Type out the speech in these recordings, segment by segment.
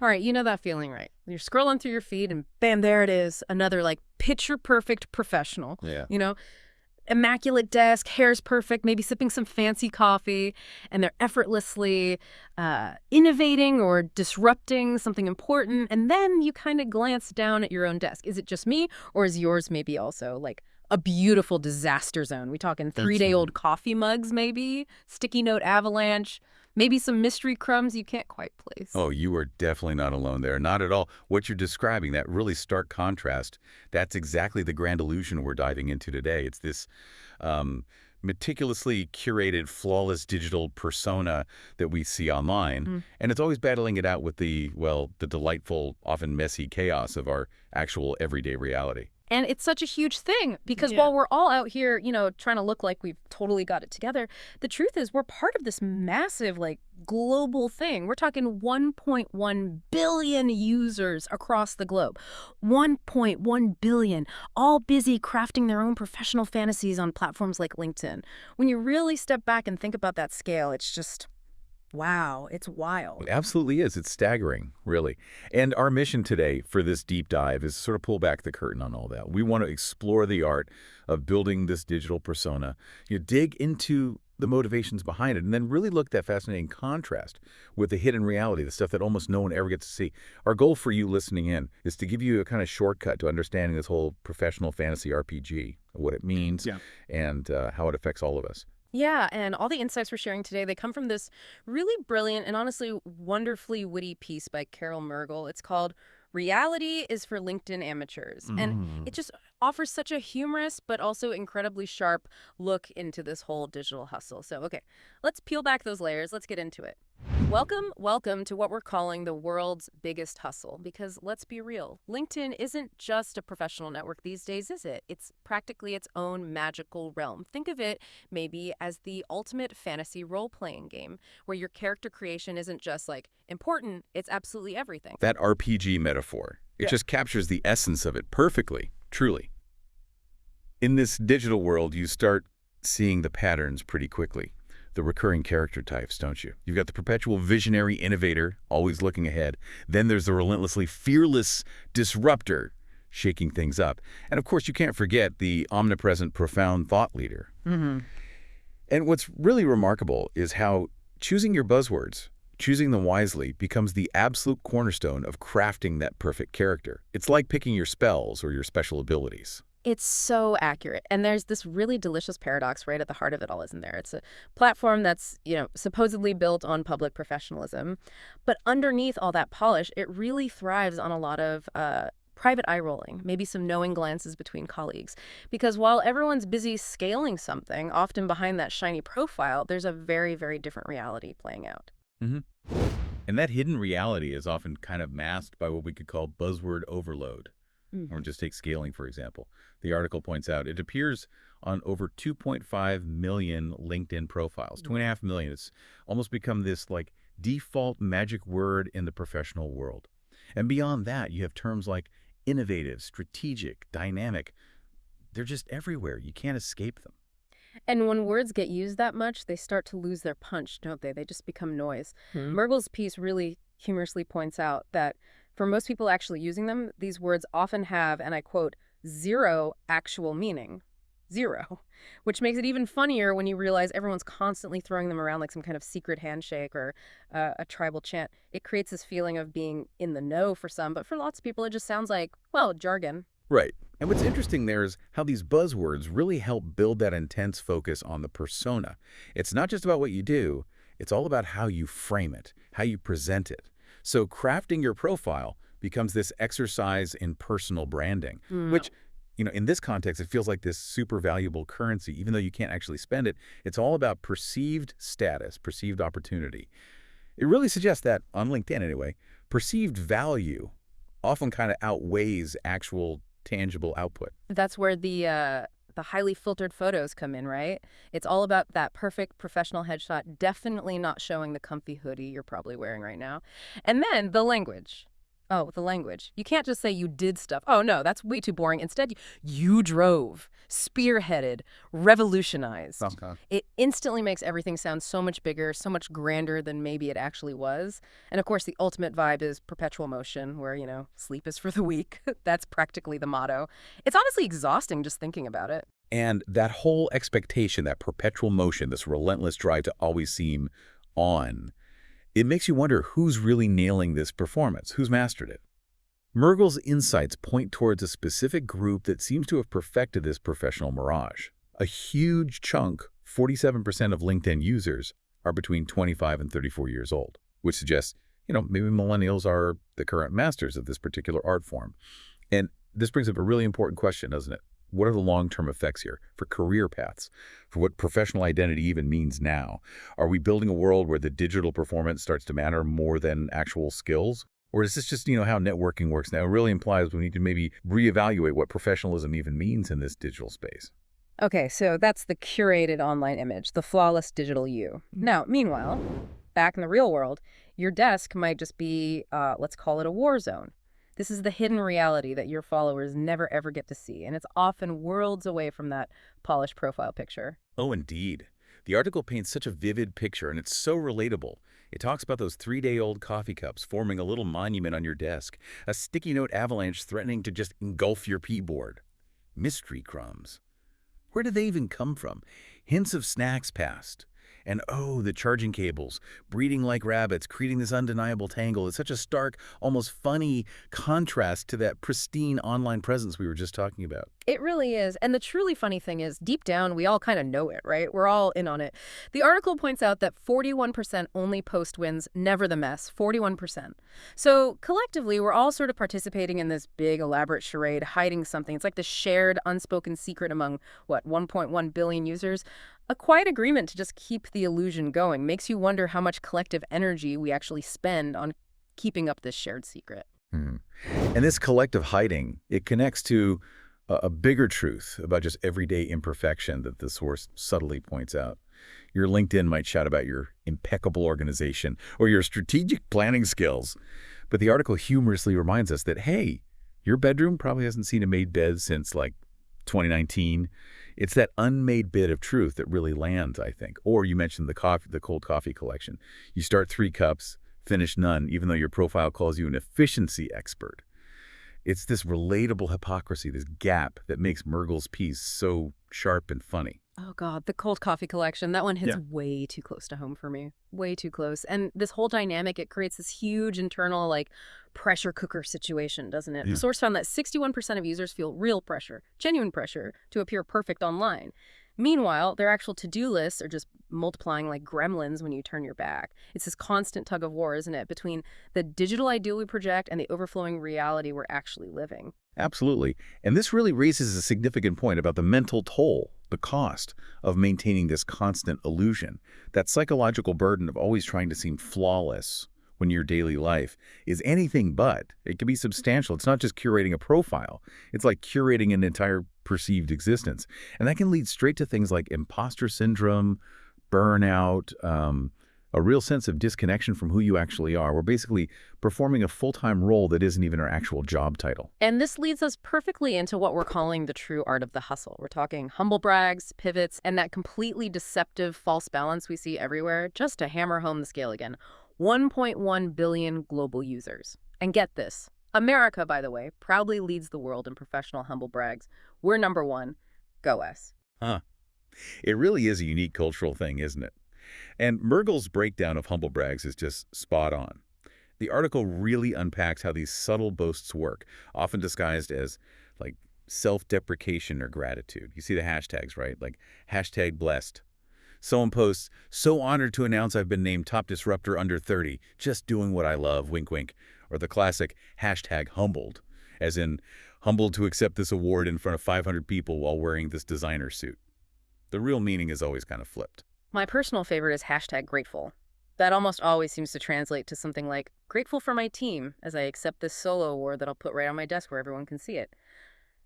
All right, you know that feeling, right? You're scrolling through your feed and bam, there it is. Another like picture perfect professional. Yeah. You know, immaculate desk, hair's perfect, maybe sipping some fancy coffee, and they're effortlessly innovating or disrupting something important. And then you kind of glance down at your own desk. Is it just me, or is yours maybe also like a beautiful disaster zone? We talking That's three-day-old coffee mugs, maybe sticky note avalanche, maybe some mystery crumbs you can't quite place. Oh, you are definitely not alone there. Not at all. What you're describing, that really stark contrast, that's exactly the grand illusion we're diving into today. It's this meticulously curated, flawless digital persona that we see online. And it's always battling it out with the, well, the delightful, often messy chaos of our actual everyday reality. And it's such a huge thing because Yeah. while we're all out here, you know, trying to look like we've totally got it together, the truth is we're part of this massive, like, global thing. We're talking 1.1 billion users across the globe. 1.1 billion, all busy crafting their own professional fantasies on platforms like LinkedIn. When you really step back and think about that scale, it's just, wow, it's wild. It absolutely is. It's staggering, really. And our mission today for this deep dive is sort of pull back the curtain on all that. We want to explore the art of building this digital persona, dig into the motivations behind it, and then really look at that fascinating contrast with the hidden reality, the stuff that almost no one ever gets to see. Our goal for you listening in is to give you a kind of shortcut to understanding this whole professional fantasy RPG, what it means, Yeah. and how it affects all of us. Yeah, and all the insights we're sharing today, they come from this really brilliant and honestly wonderfully witty piece by Carol Mergel. It's called Reality is for LinkedIn Amateurs. And it just offers such a humorous but also incredibly sharp look into this whole digital hustle. So, okay, let's peel back those layers. Let's get into it. Welcome to what we're calling the world's biggest hustle. Because let's be real, LinkedIn isn't just a professional network these days, is it? It's practically its own magical realm. Think of it maybe as the ultimate fantasy role-playing game, where your character creation isn't just like important, it's absolutely everything. That RPG metaphor, it Yeah. just captures the essence of it perfectly, truly. In this digital world, you start seeing the patterns pretty quickly. The recurring character types, don't you? You've got the perpetual visionary innovator, always looking ahead. Then there's the relentlessly fearless disruptor, shaking things up. And of course, you can't forget the omnipresent, profound thought leader. And what's really remarkable is how choosing your buzzwords, choosing them wisely, becomes the absolute cornerstone of crafting that perfect character. It's like picking your spells or your special abilities. It's so accurate. And there's this really delicious paradox right at the heart of it all, isn't there? It's a platform that's, you know, supposedly built on public professionalism. But underneath all that polish, it really thrives on a lot of private eye rolling, maybe some knowing glances between colleagues. Because while everyone's busy scaling something, often behind that shiny profile, there's a very, very different reality playing out. And that hidden reality is often kind of masked by what we could call buzzword overload. Or just take scaling, for example. The article points out it appears on over 2.5 million LinkedIn profiles. 2.5 million. It's almost become this like default magic word in the professional world. And beyond that, you have terms like innovative, strategic, dynamic. They're just everywhere. You can't escape them. And when words get used that much, they start to lose their punch, don't they? They just become noise. Mergel's piece really humorously points out that for most people actually using them, these words often have, and I quote, zero actual meaning. Zero. Which makes it even funnier when you realize everyone's constantly throwing them around like some kind of secret handshake or a tribal chant. It creates this feeling of being in the know for some, but for lots of people, it just sounds like, well, jargon. Right. And what's interesting there is how these buzzwords really help build that intense focus on the persona. It's not just about what you do, it's all about how you frame it, how you present it. So crafting your profile becomes this exercise in personal branding, which, in this context, it feels like this super valuable currency. Even though you can't actually spend it, it's all about perceived status, perceived opportunity. It really suggests that, on LinkedIn anyway, perceived value often kind of outweighs actual tangible output. That's where the highly filtered photos come in, right? It's all about that perfect professional headshot, definitely not showing the comfy hoodie you're probably wearing right now. And then the language. Oh, the language. You can't just say you did stuff. Oh, no, that's way too boring. Instead, you drove, spearheaded, revolutionized. Okay. It instantly makes everything sound so much bigger, so much grander than maybe it actually was. And of course, the ultimate vibe is perpetual motion, where, sleep is for the weak. That's practically the motto. It's honestly exhausting just thinking about it. And that whole expectation, that perpetual motion, this relentless drive to always seem on, it makes you wonder who's really nailing this performance, who's mastered it. Mergel's insights point towards a specific group that seems to have perfected this professional mirage. A huge chunk, 47% of LinkedIn users, are between 25 and 34 years old, which suggests, maybe millennials are the current masters of this particular art form. And this brings up a really important question, doesn't it? What are the long-term effects here for career paths, for what professional identity even means now? Are we building a world where the digital performance starts to matter more than actual skills? Or is this just, how networking works now? It really implies we need to maybe reevaluate what professionalism even means in this digital space. Okay, so that's the curated online image, the flawless digital you. Now, meanwhile, back in the real world, your desk might just be, let's call it a war zone. This is the hidden reality that your followers never ever get to see, and it's often worlds away from that polished profile picture. Oh, indeed. The article paints such a vivid picture, and it's so relatable. It talks about those 3-day-old coffee cups forming a little monument on your desk, a sticky note avalanche threatening to just engulf your keyboard. Mystery crumbs. Where did they even come from? Hints of snacks past. And oh, the charging cables, breeding like rabbits, creating this undeniable tangle. It's such a stark, almost funny contrast to that pristine online presence we were just talking about. It really is. And the truly funny thing is, deep down, we all kind of know it, right? We're all in on it. The article points out that 41% only post wins, never the mess, 41%. So collectively, we're all sort of participating in this big, elaborate charade, hiding something. It's like the shared, unspoken secret among, 1.1 billion users? A quiet agreement to just keep the illusion going makes you wonder how much collective energy we actually spend on keeping up this shared secret. And this collective hiding, it connects to a bigger truth about just everyday imperfection that the source subtly points out. Your LinkedIn might shout about your impeccable organization or your strategic planning skills, but the article humorously reminds us that, hey, your bedroom probably hasn't seen a made bed since, 2019. It's that unmade bit of truth that really lands, I think. Or you mentioned the cold coffee collection. You start 3 cups, finish none, even though your profile calls you an efficiency expert. It's this relatable hypocrisy, this gap that makes Mergel's piece so sharp and funny. Oh, God, the cold coffee collection. That one hits way too close to home for me. Way too close. And this whole dynamic, it creates this huge internal, pressure cooker situation, doesn't it? Yeah. The source found that 61% of users feel real pressure, genuine pressure, to appear perfect online. Meanwhile, their actual to-do lists are just multiplying like gremlins when you turn your back. It's this constant tug of war, isn't it, between the digital ideal we project and the overflowing reality we're actually living. Absolutely. And this really raises a significant point about the mental toll, the cost of maintaining this constant illusion. That psychological burden of always trying to seem flawless when your daily life is anything but. It can be substantial. It's not just curating a profile. It's like curating an entire perceived existence. And that can lead straight to things like imposter syndrome, burnout, a real sense of disconnection from who you actually are. We're basically performing a full-time role that isn't even our actual job title. And this leads us perfectly into what we're calling the true art of the hustle. We're talking humble brags, pivots, and that completely deceptive false balance we see everywhere. Just to hammer home the scale again, 1.1 billion global users. And get this, America, by the way, proudly leads the world in professional humble brags. We're number 1. Go us. Huh. It really is a unique cultural thing, isn't it? And Mergel's breakdown of humble brags is just spot on. The article really unpacks how these subtle boasts work, often disguised as self-deprecation or gratitude. You see the hashtags, right? Hashtag blessed. Someone posts, so honored to announce I've been named top disruptor under 30, just doing what I love, wink, wink. Or the classic hashtag humbled, as in humbled to accept this award in front of 500 people while wearing this designer suit. The real meaning is always kind of flipped. My personal favorite is hashtag grateful. That almost always seems to translate to something like, grateful for my team as I accept this solo award that I'll put right on my desk where everyone can see it.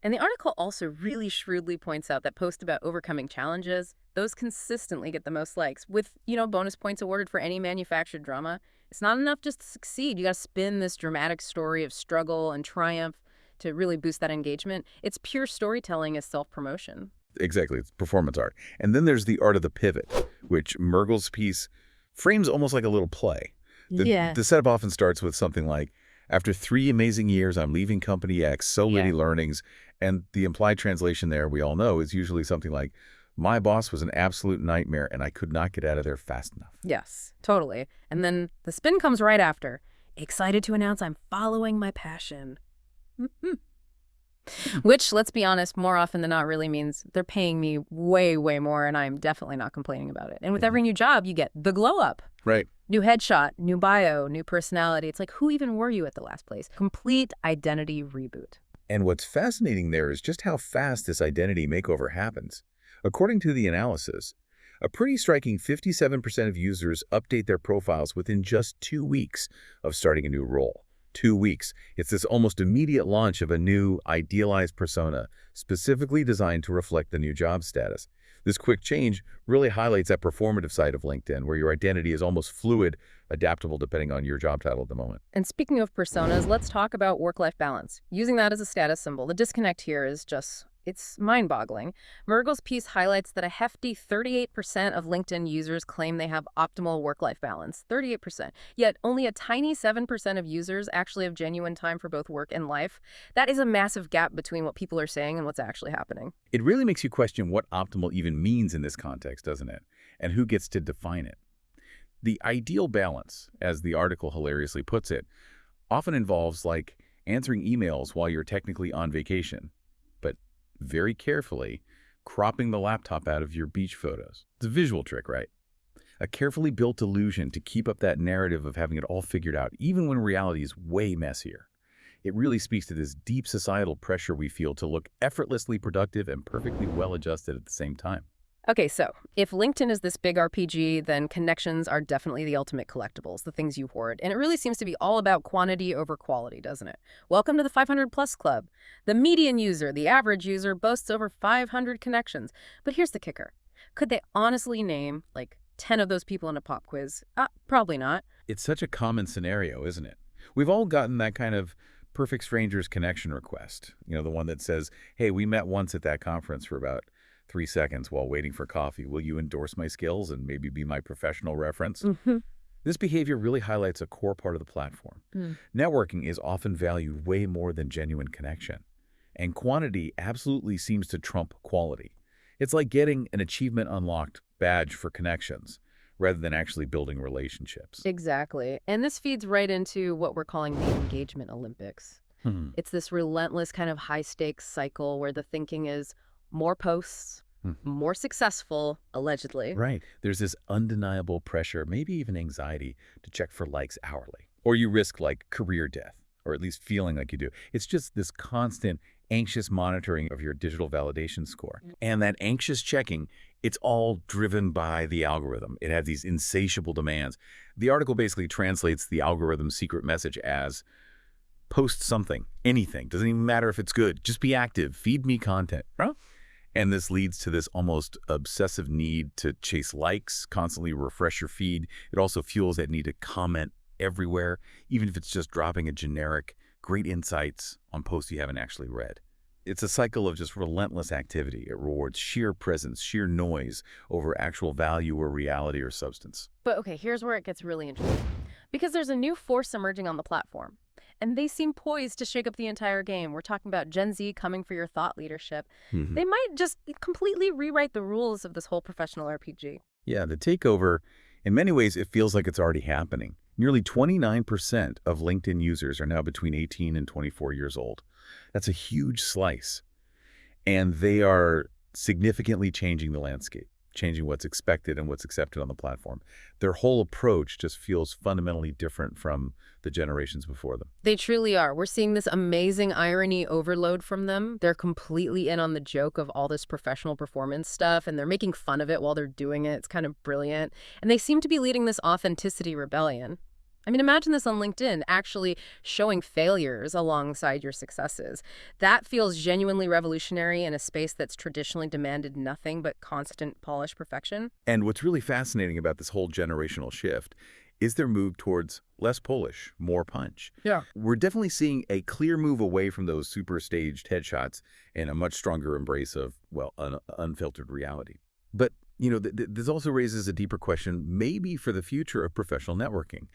And the article also really shrewdly points out that posts about overcoming challenges, those consistently get the most likes, with, bonus points awarded for any manufactured drama. It's not enough just to succeed. You got to spin this dramatic story of struggle and triumph to really boost that engagement. It's pure storytelling as self-promotion. Exactly. It's performance art. And then there's the art of the pivot, which Mergel's piece frames almost like a little play. The setup often starts with something like, after 3 amazing years, I'm leaving Company X, so many learnings. And the implied translation there, we all know, is usually something like, my boss was an absolute nightmare and I could not get out of there fast enough. Yes, totally. And then the spin comes right after. Excited to announce I'm following my passion. Which, let's be honest, more often than not really means they're paying me way, way more, and I'm definitely not complaining about it. And with every new job, you get the glow up. Right. New headshot, new bio, new personality. It's like, who even were you at the last place? Complete identity reboot. And what's fascinating there is just how fast this identity makeover happens. According to the analysis, a pretty striking 57% of users update their profiles within just 2 weeks of starting a new role. 2 weeks. It's this almost immediate launch of a new, idealized persona, specifically designed to reflect the new job status. This quick change really highlights that performative side of LinkedIn, where your identity is almost fluid, adaptable depending on your job title at the moment. And speaking of personas, let's talk about work-life balance. Using that as a status symbol, the disconnect here is just... it's mind-boggling. Mergel's piece highlights that a hefty 38% of LinkedIn users claim they have optimal work-life balance. 38%. Yet only a tiny 7% of users actually have genuine time for both work and life. That is a massive gap between what people are saying and what's actually happening. It really makes you question what optimal even means in this context, doesn't it? And who gets to define it? The ideal balance, as the article hilariously puts it, often involves like answering emails while you're technically on vacation, but very carefully cropping the laptop out of your beach photos. It's a visual trick, right? A carefully built illusion to keep up that narrative of having it all figured out, even when reality is way messier. It really speaks to this deep societal pressure we feel to look effortlessly productive and perfectly well-adjusted at the same time. Okay, so if LinkedIn is this big RPG, then connections are definitely the ultimate collectibles, the things you hoard. And it really seems to be all about quantity over quality, doesn't it? Welcome to the 500 plus club. The median user, the average user, boasts over 500 connections. But here's the kicker. Could they honestly name, 10 of those people in a pop quiz? Probably not. It's such a common scenario, isn't it? We've all gotten that kind of perfect strangers connection request. The one that says, hey, we met once at that conference for about 3 seconds while waiting for coffee. Will you endorse my skills and maybe be my professional reference? This behavior really highlights a core part of the platform. Networking is often valued way more than genuine connection. And quantity absolutely seems to trump quality. It's like getting an achievement unlocked badge for connections rather than actually building relationships. Exactly. And this feeds right into what we're calling the engagement Olympics. It's this relentless kind of high-stakes cycle where the thinking is more posts, more successful, allegedly. Right. There's this undeniable pressure, maybe even anxiety, to check for likes hourly. Or you risk career death, or at least feeling like you do. It's just this constant anxious monitoring of your digital validation score. And that anxious checking, it's all driven by the algorithm. It has these insatiable demands. The article basically translates the algorithm's secret message as post something, anything. Doesn't even matter if it's good. Just be active. Feed me content. Huh? And this leads to this almost obsessive need to chase likes, constantly refresh your feed. It also fuels that need to comment everywhere, even if it's just dropping a generic, great insights on posts you haven't actually read. It's a cycle of just relentless activity. It rewards sheer presence, sheer noise over actual value or reality or substance. But okay, here's where it gets really interesting. Because there's a new force emerging on the platform. And they seem poised to shake up the entire game. We're talking about Gen Z coming for your thought leadership. They might just completely rewrite the rules of this whole professional RPG. Yeah, the takeover, in many ways, it feels like it's already happening. Nearly 29% of LinkedIn users are now between 18 and 24 years old. That's a huge slice. And they are significantly changing the landscape, changing what's expected and what's accepted on the platform. Their whole approach just feels fundamentally different from the generations before them. They truly are. We're seeing this amazing irony overload from them. They're completely in on the joke of all this professional performance stuff, and they're making fun of it while they're doing it. It's kind of brilliant. And they seem to be leading this authenticity rebellion. I mean, imagine this on LinkedIn, actually showing failures alongside your successes. That feels genuinely revolutionary in a space that's traditionally demanded nothing but constant polished perfection. And what's really fascinating about this whole generational shift is their move towards less polish, more punch. Yeah. We're definitely seeing a clear move away from those super staged headshots and a much stronger embrace of, well, unfiltered reality. But, this also raises a deeper question, maybe for the future of professional networking.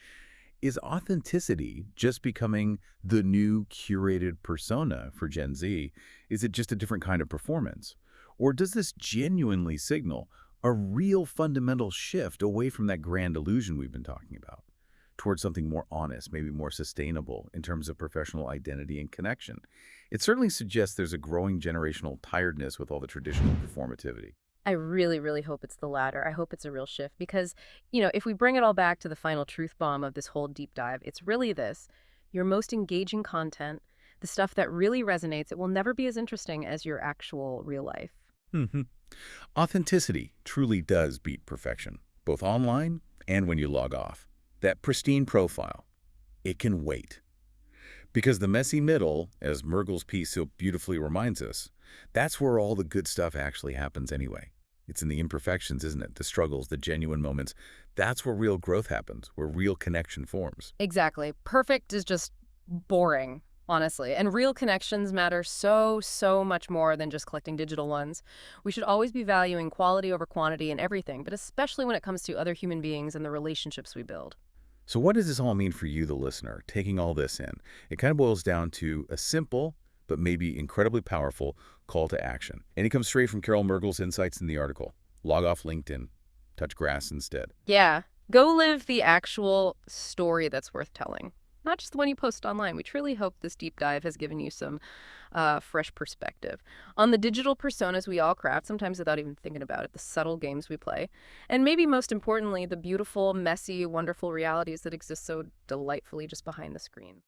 Is authenticity just becoming the new curated persona for Gen Z? Is it just a different kind of performance? Or does this genuinely signal a real fundamental shift away from that grand illusion we've been talking about, towards something more honest, maybe more sustainable in terms of professional identity and connection? It certainly suggests there's a growing generational tiredness with all the traditional performativity. I really, really hope it's the latter. I hope it's a real shift because, if we bring it all back to the final truth bomb of this whole deep dive, it's really this. Your most engaging content, the stuff that really resonates, it will never be as interesting as your actual real life. hmm Authenticity truly does beat perfection, both online and when you log off. That pristine profile, it can wait. Because the messy middle, as Mergel's piece so beautifully reminds us, that's where all the good stuff actually happens anyway. It's in the imperfections, isn't it? The struggles, the genuine moments. That's where real growth happens, where real connection forms. Exactly. Perfect is just boring, honestly. And real connections matter so, so much more than just collecting digital ones. We should always be valuing quality over quantity in everything, but especially when it comes to other human beings and the relationships we build. So what does this all mean for you, the listener, taking all this in? It kind of boils down to a simple, but maybe incredibly powerful call to action. And it comes straight from Carol Mergel's insights in the article. Log off LinkedIn. Touch grass instead. Yeah. Go live the actual story that's worth telling, not just the one you post online. We truly hope this deep dive has given you some fresh perspective on the digital personas we all craft, sometimes without even thinking about it, the subtle games we play, and maybe most importantly, the beautiful, messy, wonderful realities that exist so delightfully just behind the screen.